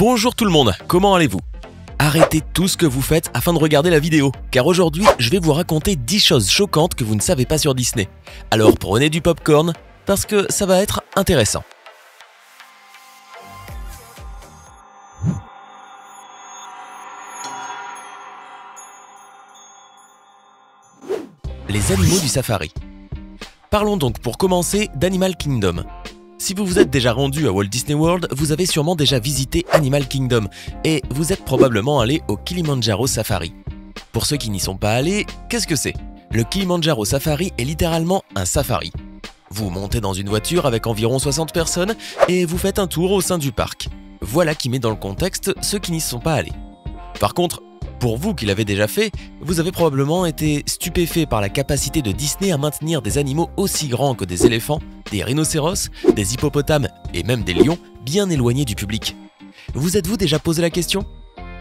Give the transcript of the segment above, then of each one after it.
Bonjour tout le monde, comment allez-vous? Arrêtez tout ce que vous faites afin de regarder la vidéo, car aujourd'hui je vais vous raconter 10 choses choquantes que vous ne savez pas sur Disney. Alors prenez du popcorn, parce que ça va être intéressant. Les animaux du safari. Parlons donc pour commencer d'Animal Kingdom. Si vous vous êtes déjà rendu à Walt Disney World, vous avez sûrement déjà visité Animal Kingdom et vous êtes probablement allé au Kilimanjaro Safari. Pour ceux qui n'y sont pas allés, qu'est-ce que c'est? Le Kilimanjaro Safari est littéralement un safari. Vous montez dans une voiture avec environ 60 personnes et vous faites un tour au sein du parc. Voilà qui met dans le contexte ceux qui n'y sont pas allés. Par contre, pour vous qui l'avez déjà fait, vous avez probablement été stupéfait par la capacité de Disney à maintenir des animaux aussi grands que des éléphants, des rhinocéros, des hippopotames et même des lions bien éloignés du public. Vous êtes-vous déjà posé la question?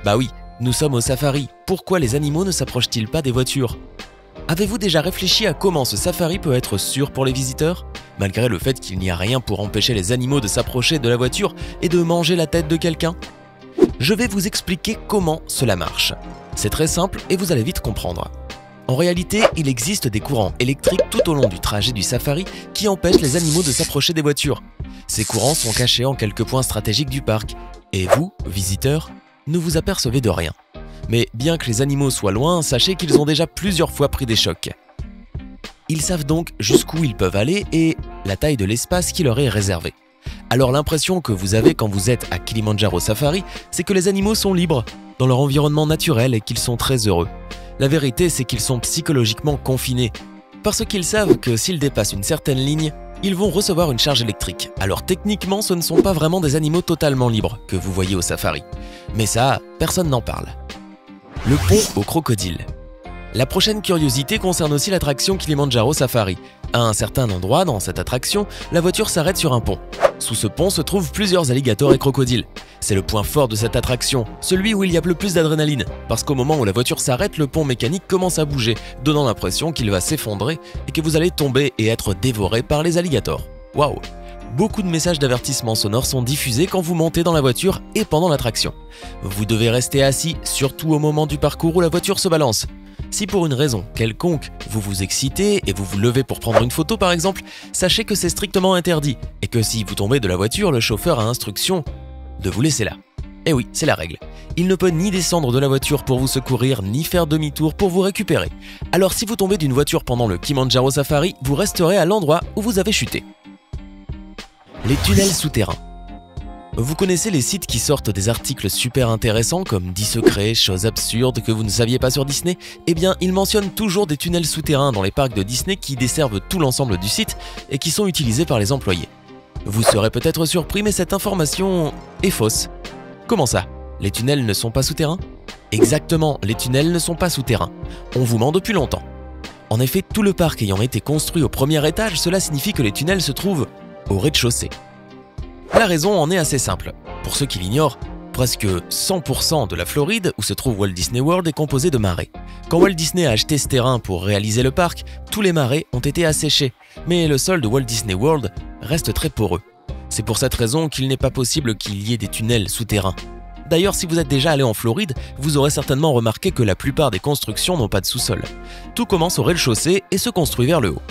Bah oui, nous sommes au safari, pourquoi les animaux ne s'approchent-ils pas des voitures? Avez-vous déjà réfléchi à comment ce safari peut être sûr pour les visiteurs, malgré le fait qu'il n'y a rien pour empêcher les animaux de s'approcher de la voiture et de manger la tête de quelqu'un? Je vais vous expliquer comment cela marche. C'est très simple et vous allez vite comprendre. En réalité, il existe des courants électriques tout au long du trajet du safari qui empêchent les animaux de s'approcher des voitures. Ces courants sont cachés en quelques points stratégiques du parc. Et vous, visiteurs, ne vous apercevez de rien. Mais bien que les animaux soient loin, sachez qu'ils ont déjà plusieurs fois pris des chocs. Ils savent donc jusqu'où ils peuvent aller et la taille de l'espace qui leur est réservé. Alors l'impression que vous avez quand vous êtes à Kilimanjaro Safari, c'est que les animaux sont libres, dans leur environnement naturel et qu'ils sont très heureux. La vérité, c'est qu'ils sont psychologiquement confinés, parce qu'ils savent que s'ils dépassent une certaine ligne, ils vont recevoir une charge électrique. Alors techniquement, ce ne sont pas vraiment des animaux totalement libres que vous voyez au safari. Mais ça, personne n'en parle. Le pont aux crocodiles. La prochaine curiosité concerne aussi l'attraction Kilimanjaro Safari. À un certain endroit dans cette attraction, la voiture s'arrête sur un pont. Sous ce pont se trouvent plusieurs alligators et crocodiles. C'est le point fort de cette attraction, celui où il y a le plus d'adrénaline, parce qu'au moment où la voiture s'arrête, le pont mécanique commence à bouger, donnant l'impression qu'il va s'effondrer et que vous allez tomber et être dévoré par les alligators. Waouh! Beaucoup de messages d'avertissement sonore sont diffusés quand vous montez dans la voiture et pendant l'attraction. Vous devez rester assis, surtout au moment du parcours où la voiture se balance. Si pour une raison quelconque, vous vous excitez et vous vous levez pour prendre une photo par exemple, sachez que c'est strictement interdit et que si vous tombez de la voiture, le chauffeur a instruction de vous laisser là. Eh oui, c'est la règle. Il ne peut ni descendre de la voiture pour vous secourir, ni faire demi-tour pour vous récupérer. Alors si vous tombez d'une voiture pendant le Kilimanjaro Safari, vous resterez à l'endroit où vous avez chuté. Les tunnels souterrains. Vous connaissez les sites qui sortent des articles super intéressants comme 10 secrets, choses absurdes que vous ne saviez pas sur Disney? Eh bien, ils mentionnent toujours des tunnels souterrains dans les parcs de Disney qui desservent tout l'ensemble du site et qui sont utilisés par les employés. Vous serez peut-être surpris, mais cette information est fausse. Comment ça? Les tunnels ne sont pas souterrains? Exactement, les tunnels ne sont pas souterrains. On vous ment depuis longtemps. En effet, tout le parc ayant été construit au premier étage, cela signifie que les tunnels se trouvent au rez-de-chaussée. La raison en est assez simple. Pour ceux qui l'ignorent, presque 100% de la Floride, où se trouve Walt Disney World, est composée de marais. Quand Walt Disney a acheté ce terrain pour réaliser le parc, tous les marais ont été asséchés, mais le sol de Walt Disney World reste très poreux. C'est pour cette raison qu'il n'est pas possible qu'il y ait des tunnels souterrains. D'ailleurs, si vous êtes déjà allé en Floride, vous aurez certainement remarqué que la plupart des constructions n'ont pas de sous-sol. Tout commence au rez-de-chaussée et se construit vers le haut.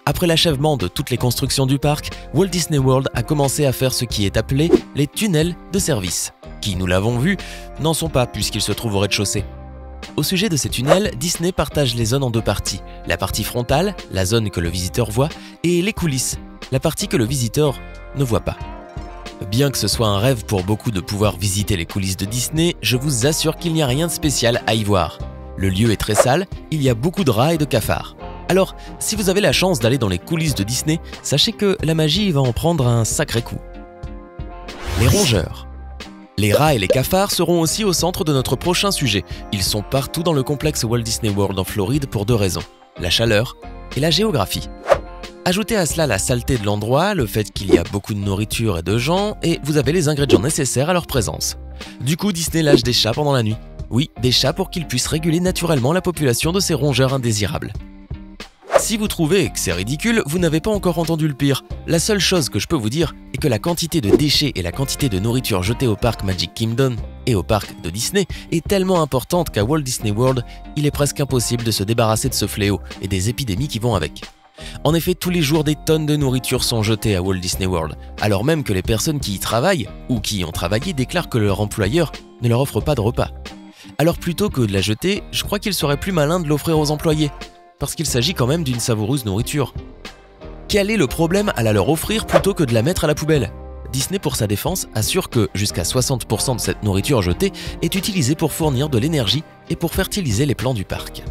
Après l'achèvement de toutes les constructions du parc, Walt Disney World a commencé à faire ce qui est appelé les tunnels de service, qui, nous l'avons vu, n'en sont pas puisqu'ils se trouvent au rez-de-chaussée. Au sujet de ces tunnels, Disney partage les zones en deux parties, la partie frontale, la zone que le visiteur voit, et les coulisses, la partie que le visiteur ne voit pas. Bien que ce soit un rêve pour beaucoup de pouvoir visiter les coulisses de Disney, je vous assure qu'il n'y a rien de spécial à y voir. Le lieu est très sale, il y a beaucoup de rats et de cafards. Alors, si vous avez la chance d'aller dans les coulisses de Disney, sachez que la magie va en prendre un sacré coup. Les rongeurs. Les rats et les cafards seront aussi au centre de notre prochain sujet. Ils sont partout dans le complexe Walt Disney World en Floride pour deux raisons, la chaleur et la géographie. Ajoutez à cela la saleté de l'endroit, le fait qu'il y a beaucoup de nourriture et de gens, et vous avez les ingrédients nécessaires à leur présence. Du coup, Disney lâche des chats pendant la nuit. Oui, des chats pour qu'ils puissent réguler naturellement la population de ces rongeurs indésirables. Si vous trouvez que c'est ridicule, vous n'avez pas encore entendu le pire. La seule chose que je peux vous dire est que la quantité de déchets et la quantité de nourriture jetée au parc Magic Kingdom et au parc de Disney est tellement importante qu'à Walt Disney World, il est presque impossible de se débarrasser de ce fléau et des épidémies qui vont avec. En effet, tous les jours, des tonnes de nourriture sont jetées à Walt Disney World, alors même que les personnes qui y travaillent ou qui y ont travaillé déclarent que leur employeur ne leur offre pas de repas. Alors plutôt que de la jeter, je crois qu'il serait plus malin de l'offrir aux employés, parce qu'il s'agit quand même d'une savoureuse nourriture. Quel est le problème à la leur offrir plutôt que de la mettre à la poubelle? Disney, pour sa défense, assure que jusqu'à 60% de cette nourriture jetée est utilisée pour fournir de l'énergie et pour fertiliser les plants du parc.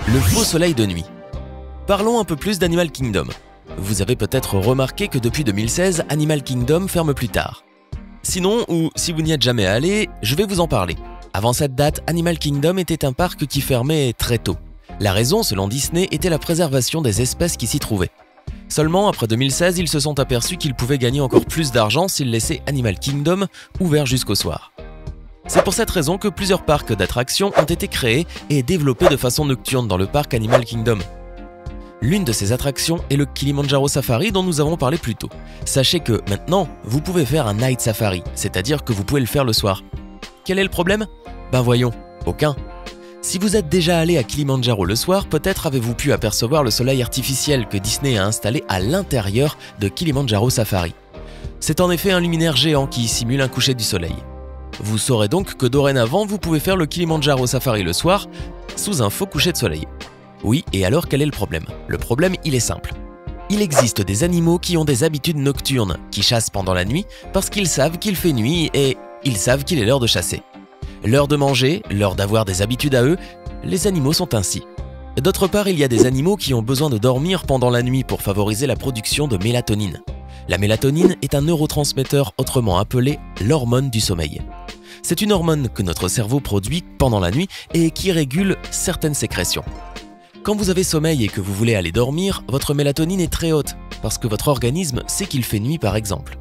Le faux soleil de nuit. Parlons un peu plus d'Animal Kingdom. Vous avez peut-être remarqué que depuis 2016, Animal Kingdom ferme plus tard. Sinon, ou si vous n'y êtes jamais allé, je vais vous en parler. Avant cette date, Animal Kingdom était un parc qui fermait très tôt. La raison, selon Disney, était la préservation des espèces qui s'y trouvaient. Seulement, après 2016, ils se sont aperçus qu'ils pouvaient gagner encore plus d'argent s'ils laissaient Animal Kingdom ouvert jusqu'au soir. C'est pour cette raison que plusieurs parcs d'attractions ont été créés et développés de façon nocturne dans le parc Animal Kingdom. L'une de ces attractions est le Kilimanjaro Safari dont nous avons parlé plus tôt. Sachez que maintenant, vous pouvez faire un Night Safari, c'est-à-dire que vous pouvez le faire le soir. Quel est le problème? Ben voyons, aucun. Si vous êtes déjà allé à Kilimanjaro le soir, peut-être avez-vous pu apercevoir le soleil artificiel que Disney a installé à l'intérieur de Kilimanjaro Safari. C'est en effet un luminaire géant qui simule un coucher du soleil. Vous saurez donc que dorénavant, vous pouvez faire le Kilimanjaro Safari le soir sous un faux coucher de soleil. Oui, et alors quel est le problème? Le problème, il est simple. Il existe des animaux qui ont des habitudes nocturnes, qui chassent pendant la nuit parce qu'ils savent qu'il fait nuit et ils savent qu'il est l'heure de chasser. L'heure de manger, l'heure d'avoir des habitudes à eux, les animaux sont ainsi. D'autre part, il y a des animaux qui ont besoin de dormir pendant la nuit pour favoriser la production de mélatonine. La mélatonine est un neurotransmetteur autrement appelé l'hormone du sommeil. C'est une hormone que notre cerveau produit pendant la nuit et qui régule certaines sécrétions. Quand vous avez sommeil et que vous voulez aller dormir, votre mélatonine est très haute, parce que votre organisme sait qu'il fait nuit par exemple.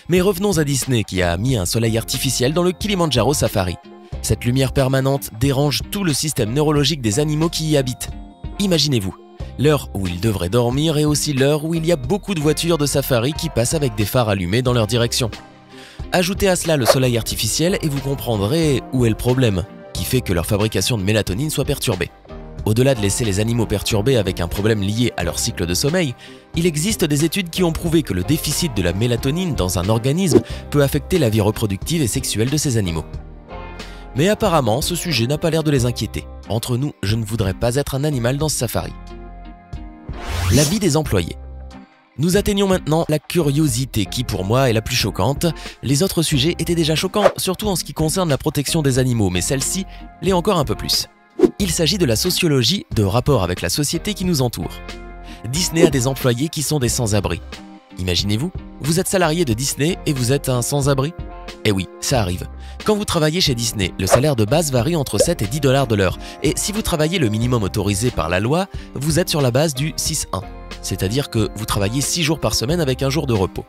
Mais revenons à Disney qui a mis un soleil artificiel dans le Kilimanjaro Safari. Cette lumière permanente dérange tout le système neurologique des animaux qui y habitent. Imaginez-vous, l'heure où ils devraient dormir est aussi l'heure où il y a beaucoup de voitures de safari qui passent avec des phares allumés dans leur direction. Ajoutez à cela le soleil artificiel et vous comprendrez où est le problème, qui fait que leur fabrication de mélatonine soit perturbée. Au-delà de laisser les animaux perturbés avec un problème lié à leur cycle de sommeil, il existe des études qui ont prouvé que le déficit de la mélatonine dans un organisme peut affecter la vie reproductive et sexuelle de ces animaux. Mais apparemment, ce sujet n'a pas l'air de les inquiéter. Entre nous, je ne voudrais pas être un animal dans ce safari. La vie des employés. Nous atteignons maintenant la curiosité qui, pour moi, est la plus choquante. Les autres sujets étaient déjà choquants, surtout en ce qui concerne la protection des animaux, mais celle-ci l'est encore un peu plus. Il s'agit de la sociologie de rapport avec la société qui nous entoure. Disney a des employés qui sont des sans-abri. Imaginez-vous, vous êtes salarié de Disney et vous êtes un sans-abri? Eh oui, ça arrive. Quand vous travaillez chez Disney, le salaire de base varie entre 7 et 10 $ de l'heure. Et si vous travaillez le minimum autorisé par la loi, vous êtes sur la base du 6-1. C'est-à-dire que vous travaillez 6 jours par semaine avec un jour de repos.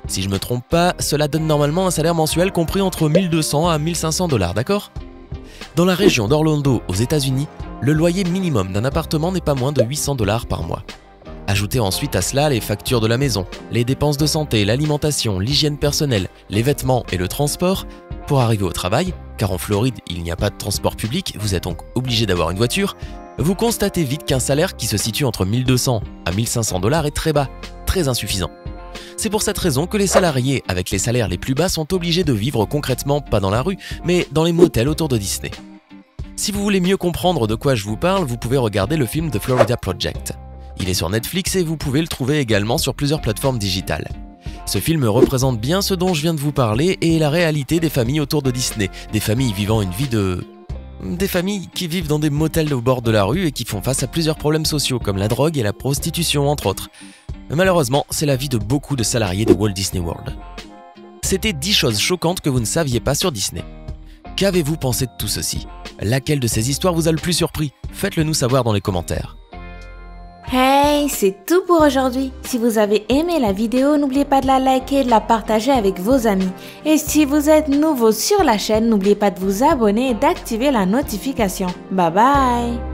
Si je me trompe pas, cela donne normalement un salaire mensuel compris entre 1200 à 1500 $, d'accord? Dans la région d'Orlando, aux États-Unis, le loyer minimum d'un appartement n'est pas moins de 800 $ par mois. Ajoutez ensuite à cela les factures de la maison, les dépenses de santé, l'alimentation, l'hygiène personnelle, les vêtements et le transport pour arriver au travail, car en Floride, il n'y a pas de transport public, vous êtes donc obligé d'avoir une voiture. Vous constatez vite qu'un salaire qui se situe entre 1200 à 1500 $ est très bas, très insuffisant. C'est pour cette raison que les salariés avec les salaires les plus bas sont obligés de vivre concrètement pas dans la rue, mais dans les motels autour de Disney. Si vous voulez mieux comprendre de quoi je vous parle, vous pouvez regarder le film The Florida Project. Il est sur Netflix et vous pouvez le trouver également sur plusieurs plateformes digitales. Ce film représente bien ce dont je viens de vous parler et la réalité des familles autour de Disney, des familles vivant une vie de... Des familles qui vivent dans des motels au bord de la rue et qui font face à plusieurs problèmes sociaux comme la drogue et la prostitution entre autres. Malheureusement, c'est la vie de beaucoup de salariés de Walt Disney World. C'était 10 choses choquantes que vous ne saviez pas sur Disney. Qu'avez-vous pensé de tout ceci? Laquelle de ces histoires vous a le plus surpris? Faites-le nous savoir dans les commentaires. Hey, c'est tout pour aujourd'hui. Si vous avez aimé la vidéo, n'oubliez pas de la liker et de la partager avec vos amis. Et si vous êtes nouveau sur la chaîne, n'oubliez pas de vous abonner et d'activer la notification. Bye bye!